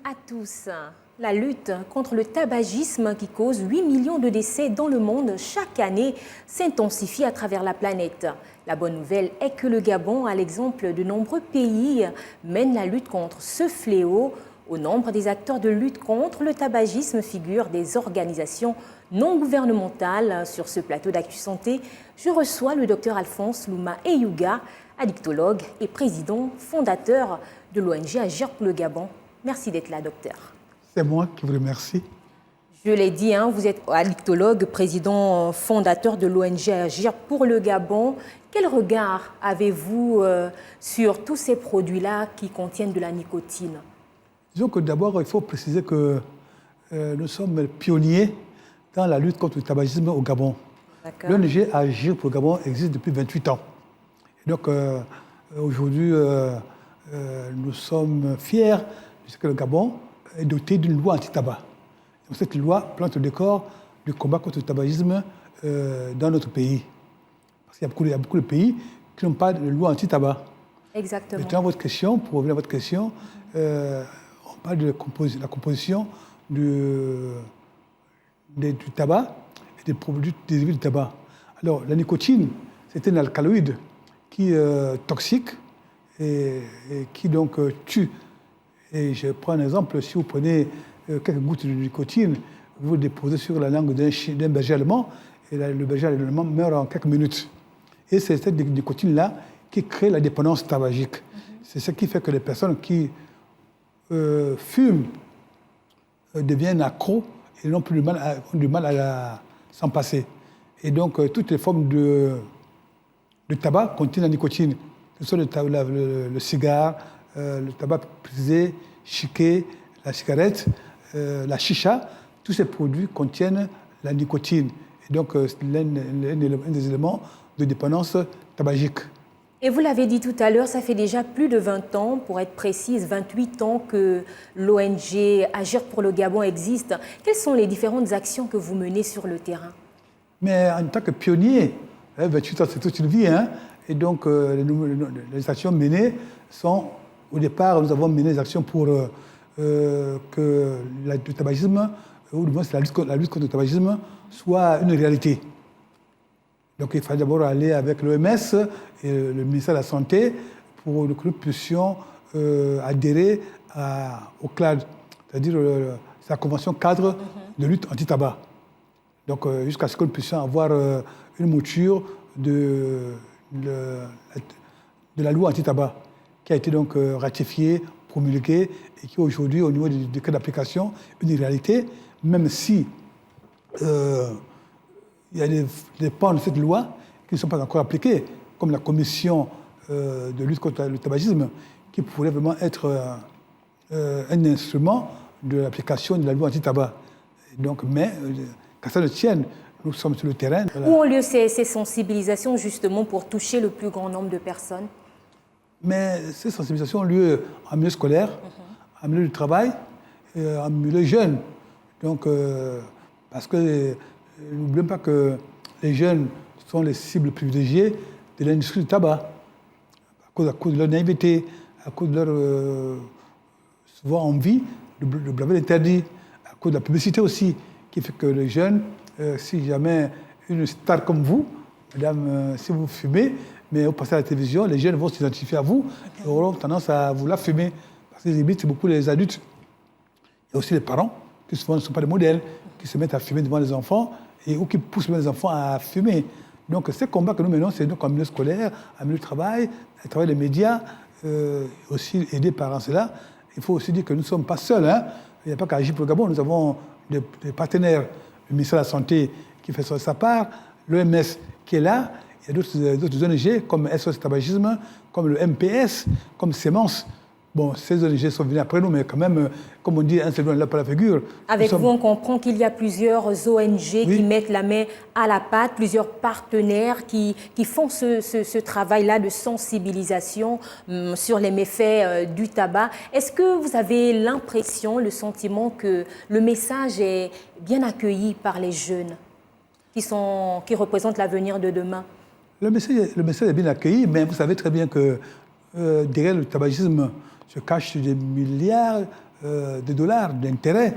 à tous. La lutte contre le tabagisme qui cause 8 millions de décès dans le monde chaque année s'intensifie à travers la planète. La bonne nouvelle est que le Gabon, à l'exemple de nombreux pays, mène la lutte contre ce fléau. Au nombre des acteurs de lutte contre le tabagisme figurent des organisations non gouvernementales. Sur ce plateau d'Actu Santé, je reçois le docteur Alphonse Louma Eyouga, addictologue et président fondateur de l'ONG Agir pour le Gabon. Merci d'être là, docteur. C'est moi qui vous remercie. Je l'ai dit, vous êtes addictologue, président fondateur de l'ONG Agir pour le Gabon. Quel regard avez-vous sur tous ces produits-là qui contiennent de la nicotine? Disons que d'abord, il faut préciser que nous sommes pionniers dans la lutte contre le tabagisme au Gabon. L'ONG Agir pour le Gabon existe depuis 28 ans. Et donc, aujourd'hui, nous sommes fiers de ce que le Gabon est doté d'une loi anti-tabac. Cette loi plante le décor du combat contre le tabagisme dans notre pays. Parce qu'il y a beaucoup de pays qui n'ont pas de loi anti-tabac. Exactement. Maintenant, pour revenir à votre question, on parle de la composition du tabac et des produits dérivés du tabac. Alors, la nicotine, c'est un alcaloïde qui est toxique et qui donc tue. Et je prends un exemple, si vous prenez quelques gouttes de nicotine, vous le déposez sur la langue d'un berger allemand, et le berger allemand meurt en quelques minutes. Et c'est cette nicotine-là qui crée la dépendance tabagique. C'est ce qui fait que les personnes qui fument deviennent accros et n'ont plus ont du mal à s'en passer. Et donc, toutes les formes de tabac contiennent la nicotine, que ce soit le cigare, le tabac prisé, chiqué, la cigarette, la chicha, tous ces produits contiennent la nicotine. Et donc, c'est l'un des éléments de dépendance tabagique. Et vous l'avez dit tout à l'heure, ça fait déjà plus de 20 ans, pour être précise, 28 ans que l'ONG Agir pour le Gabon existe. Quelles sont les différentes actions que vous menez sur le terrain? Mais en tant que pionnier, 28 ans, c'est toute une vie, et donc les actions menées sont, au départ, nous avons mené des actions pour que le tabagisme, ou du moins la lutte contre le tabagisme, soit une réalité. Donc il fallait d'abord aller avec l'OMS et le ministère de la Santé pour que nous puissions adhérer au CLAD, c'est-à-dire la convention cadre de lutte anti-tabac. Donc jusqu'à ce que nous puissions avoir une mouture de la loi anti-tabac qui a été donc ratifiée, promulguée et qui aujourd'hui, au niveau du cas d'application, une réalité, même si il y a des pans de cette loi qui ne sont pas encore appliqués, comme la commission de lutte contre le tabagisme, qui pourrait vraiment être un instrument de l'application de la loi anti-tabac. Donc, mais, qu'à ça ne tienne, nous sommes sur le terrain. Où ont lieu ces sensibilisations, justement, pour toucher le plus grand nombre de personnes? Mais ces sensibilisations ont lieu en milieu scolaire, en milieu du travail, en milieu jeune. Donc, parce que n'oublions pas que les jeunes sont les cibles privilégiées de l'industrie du tabac, à cause de leur naïveté, à cause de leur souvent envie de braver l'interdit, à cause de la publicité aussi, qui fait que les jeunes, si jamais une star comme vous, madame, si vous fumez, mais vous passez à la télévision, les jeunes vont s'identifier à vous et auront tendance à vous la fumer, parce qu'ils imitent beaucoup les adultes. Il y a aussi les parents, qui souvent ne sont pas des modèles, qui se mettent à fumer devant les enfants, ou qui poussent les enfants à fumer. Donc ces combats que nous menons, c'est donc en milieu scolaire, en milieu de travail, à travers les médias, aussi aidés par cela. Il faut aussi dire que nous ne sommes pas seuls. Il n'y a pas qu'à Agir pour le Gabon, nous avons des partenaires, le ministère de la Santé qui fait sa part, l'OMS qui est là, il y a d'autres ONG comme SOS Tabagisme, comme le MPS, comme Semence. Bon, ces ONG sont venues après nous, mais quand même, comme on dit, un seul doigt n'a pas la figure. Avec vous, on comprend qu'il y a plusieurs ONG qui mettent la main à la pâte, plusieurs partenaires qui font ce travail-là de sensibilisation sur les méfaits du tabac. Est-ce que vous avez l'impression, le sentiment que le message est bien accueilli par les jeunes qui représentent l'avenir de demain? Le message est bien accueilli, mais vous savez très bien que derrière le tabagisme se cachent des milliards de dollars d'intérêt.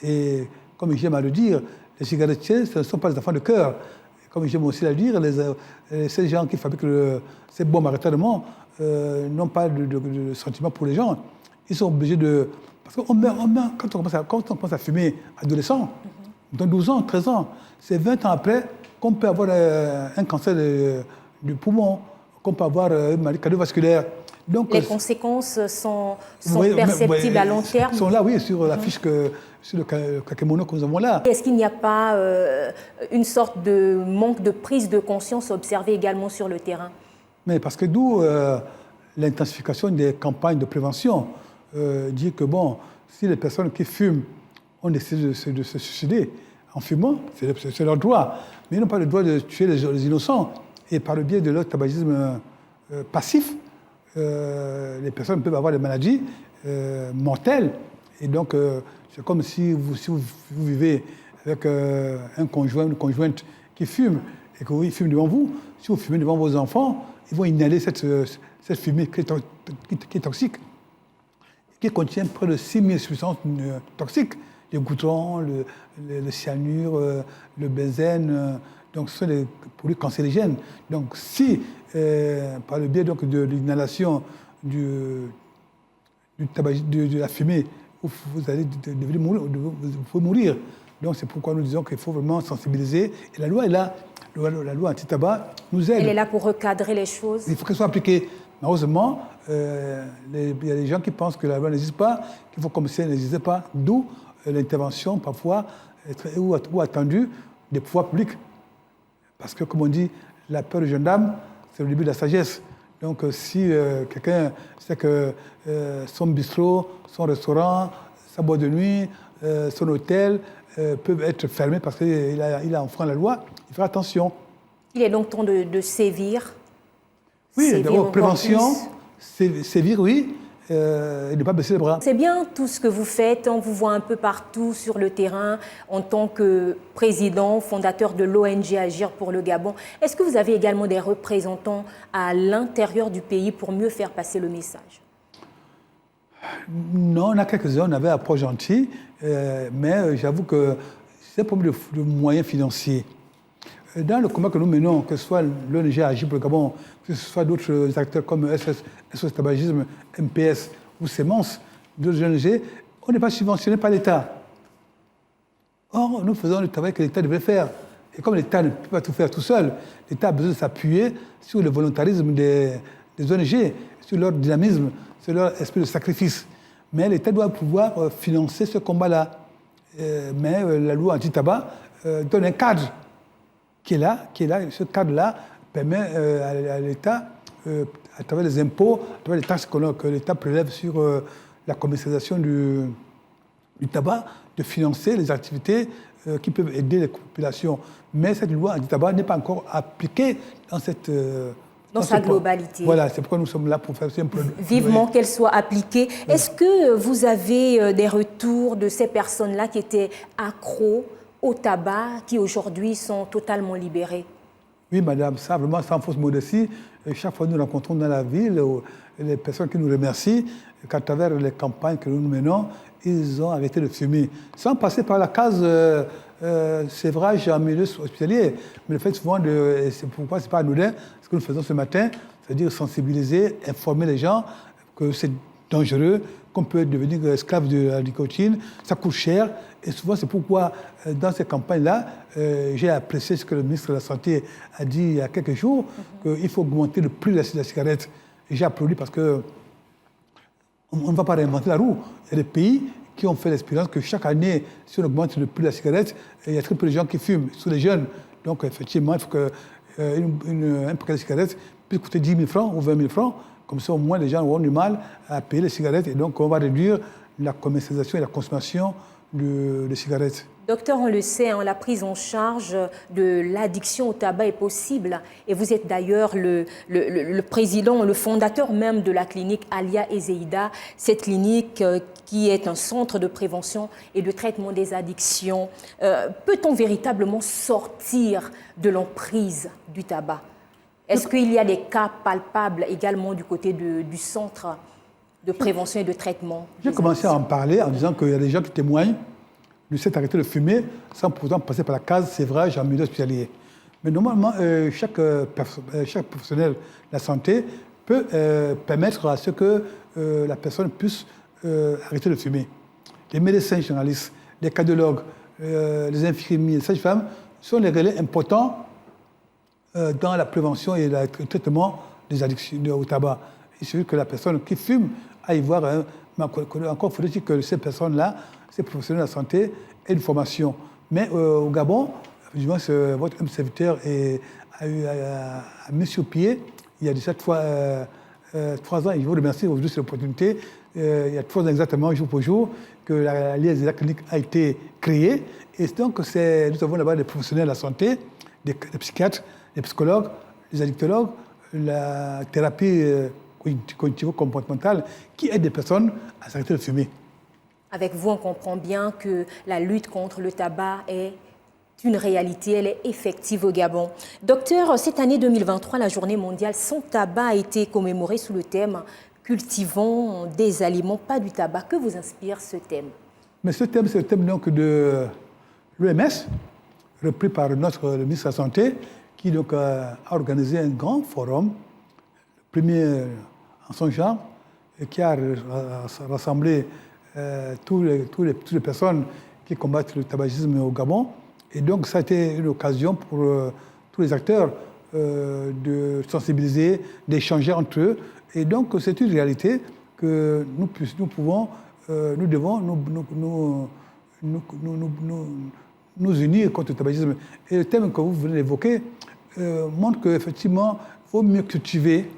Et comme j'aime à le dire, les cigarettiers, ce ne sont pas des enfants de cœur. Comme j'aime aussi à le dire, ces gens qui fabriquent ces bombes à retardement n'ont pas de sentiment pour les gens. Ils sont obligés de... Parce qu'on quand on commence à fumer adolescent, dans 12 ans, 13 ans, c'est 20 ans après qu'on peut avoir un cancer du poumon, qu'on peut avoir une maladie cardiovasculaire. Donc, les conséquences sont perceptibles à long terme. Sont là, oui, sur la fiche, sur le kakémono que nous avons là. Est-ce qu'il n'y a pas une sorte de manque de prise de conscience observée également sur le terrain? Mais parce que d'où l'intensification des campagnes de prévention dit que, bon, si les personnes qui fument ont décidé de se suicider en fumant, c'est leur droit. Mais ils n'ont pas le droit de tuer les innocents. Et par le biais de leur tabagisme passif, les personnes peuvent avoir des maladies mortelles. Et donc, c'est comme si vous vivez avec un conjoint, une conjointe qui fume, et qu'il fume devant vous. Si vous fumez devant vos enfants, ils vont inhaler cette fumée qui est toxique, qui contient près de 6000 substances toxiques. Le goudron, le cyanure, le benzène, donc ce sont des produits cancérigènes. Donc si, par le biais donc, de l'inhalation du tabac, de la fumée, vous allez mourir. Donc c'est pourquoi nous disons qu'il faut vraiment sensibiliser. Et la loi est là. La loi anti-tabac nous aide. Elle est là pour recadrer les choses. Il faut qu'elle soit appliquée. Malheureusement, il y a des gens qui pensent que la loi n'existe pas, qu'il faut comme si elle n'existait pas. D'où l'intervention parfois ou attendue des pouvoirs publics. Parce que, comme on dit, la peur de gendarme, c'est le début de la sagesse. Donc, si quelqu'un sait que son bistrot, son restaurant, sa boîte de nuit, son hôtel peuvent être fermés parce qu'il a enfreint la loi, il fera attention. Il est donc temps de sévir. Oui, d'abord, prévention, sévir, oui. Et ne pas baisser les bras. C'est bien tout ce que vous faites, on vous voit un peu partout sur le terrain en tant que président, fondateur de l'ONG Agir pour le Gabon. Est-ce que vous avez également des représentants à l'intérieur du pays pour mieux faire passer le message? Non, on a quelques-uns, on avait un projet gentil, mais j'avoue que c'est un problème de moyens financiers. Dans le combat que nous menons, que ce soit l'ONG Agir pour le Gabon, que ce soit d'autres acteurs comme SOS Tabagisme, MPS ou Semence, d'autres ONG, on n'est pas subventionné par l'État. Or, nous faisons le travail que l'État devrait faire. Et comme l'État ne peut pas tout faire tout seul, l'État a besoin de s'appuyer sur le volontarisme des ONG, sur leur dynamisme, sur leur esprit de sacrifice. Mais l'État doit pouvoir financer ce combat-là. Mais la loi anti-tabac donne un cadre qui est là. Ce cadre-là permet à l'État, à travers les impôts, à travers les taxes que l'État prélève sur la commercialisation du tabac, de financer les activités qui peuvent aider les populations. Mais cette loi anti-tabac n'est pas encore appliquée dans sa globalité. Voilà, c'est pourquoi nous sommes là pour faire un peu... Vivement qu'elle soit appliquée. Oui. Est-ce que vous avez des retours de ces personnes-là qui étaient accros au tabac, qui aujourd'hui sont totalement libérés? Oui, madame, ça, vraiment, sans fausse modestie. Chaque fois que nous rencontrons dans la ville, les personnes qui nous remercient, qu'à travers les campagnes que nous menons, ils ont arrêté de fumer. Sans passer par la case sévrage en milieu hospitalier. Mais le fait souvent, c'est pourquoi ce n'est pas anodin, ce que nous faisons ce matin, c'est-à-dire sensibiliser, informer les gens que c'est dangereux, qu'on peut devenir esclave de la nicotine, ça coûte cher. Et souvent, c'est pourquoi, dans ces campagnes-là, j'ai apprécié ce que le ministre de la Santé a dit il y a quelques jours, qu'il faut augmenter le prix de la cigarette. Et j'ai applaudi parce qu'on ne va pas réinventer la roue. Il y a des pays qui ont fait l'expérience que chaque année, si on augmente le prix de la cigarette, il y a très peu de gens qui fument, sous les jeunes. Donc, effectivement, il faut qu'un paquet de cigarettes puisse coûter 10 000 francs ou 20 000 francs. Comme ça, au moins, les gens auront du mal à payer les cigarettes. Et donc, on va réduire la commercialisation et la consommation de cigarettes. Docteur, on le sait, hein, la prise en charge de l'addiction au tabac est possible. Et vous êtes d'ailleurs le président, le fondateur même de la clinique Alia Ezeïda, cette clinique qui est un centre de prévention et de traitement des addictions. Peut-on véritablement sortir de l'emprise du tabac? Est-ce qu'il y a des cas palpables également du côté du centre de prévention et de traitement? J'ai commencé à en parler en disant qu'il y a des gens qui témoignent de cette arrêté de fumer sans pourtant passer par la case sévrage en milieu hospitalier. Mais normalement, chaque professionnel de la santé peut permettre à ce que la personne puisse arrêter de fumer. Les médecins journalistes, les cardiologues, les infirmiers, les sages-femmes sont les relais importants dans la prévention et le traitement des addictions au tabac. Il suffit que la personne qui fume aille voir mais encore faudrait-il que ces personnes-là, ces professionnels de la santé, aient une formation. Mais au Gabon, votre serviteur a mis sur pied, il y a déjà 3 ans, et je vous remercie aujourd'hui de l'opportunité, il y a 3 ans exactement, jour pour jour, que la liaison de la clinique a été créée. Et donc, nous avons là-bas des professionnels de la santé, des psychiatres, des psychologues, des addictologues, la thérapie cognitivo-comportementale qui aide des personnes à s'arrêter de fumer. Avec vous, on comprend bien que la lutte contre le tabac est une réalité, elle est effective au Gabon. Docteur, cette année 2023, la journée mondiale sans tabac a été commémorée sous le thème « Cultivons des aliments, pas du tabac ». Que vous inspire ce thème? Mais ce thème, c'est le thème donc, de l'OMS, repris par le ministre de la Santé, qui donc, a organisé un grand forum, le premier en son genre, et qui a rassemblé toutes les personnes qui combattent le tabagisme au Gabon. Et donc, ça a été une occasion pour tous les acteurs de sensibiliser, d'échanger entre eux. Et donc, c'est une réalité que nous devons nous unir contre le tabagisme. Et le thème que vous venez d'évoquer montre qu'effectivement, il vaut mieux cultiver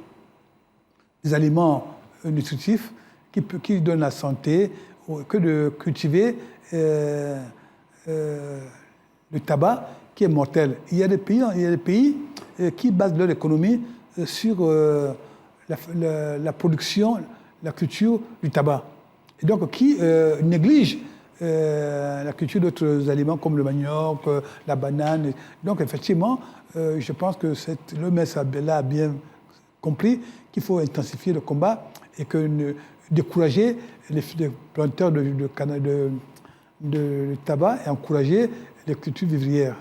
des aliments nutritifs qui donnent la santé que de cultiver le tabac qui est mortel. Il y a des pays qui basent leur économie sur la production, la culture du tabac. Et donc qui négligent la culture d'autres aliments comme le manioc, la banane. Donc effectivement, je pense que l'OMS a bien compris qu'il faut intensifier le combat et décourager les planteurs de tabac et encourager les cultures vivrières.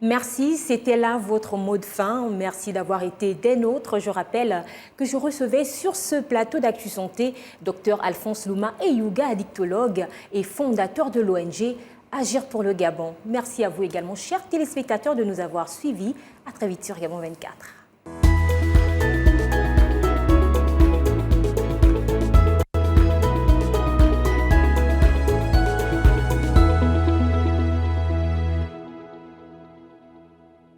Merci, c'était là votre mot de fin. Merci d'avoir été des nôtres. Je rappelle que je recevais sur ce plateau d'Actu Santé Dr Alphonse Louma Eyouga, addictologue et fondateur de l'ONG Agir pour le Gabon. Merci à vous également, chers téléspectateurs, de nous avoir suivis. À très vite sur Gabon 24.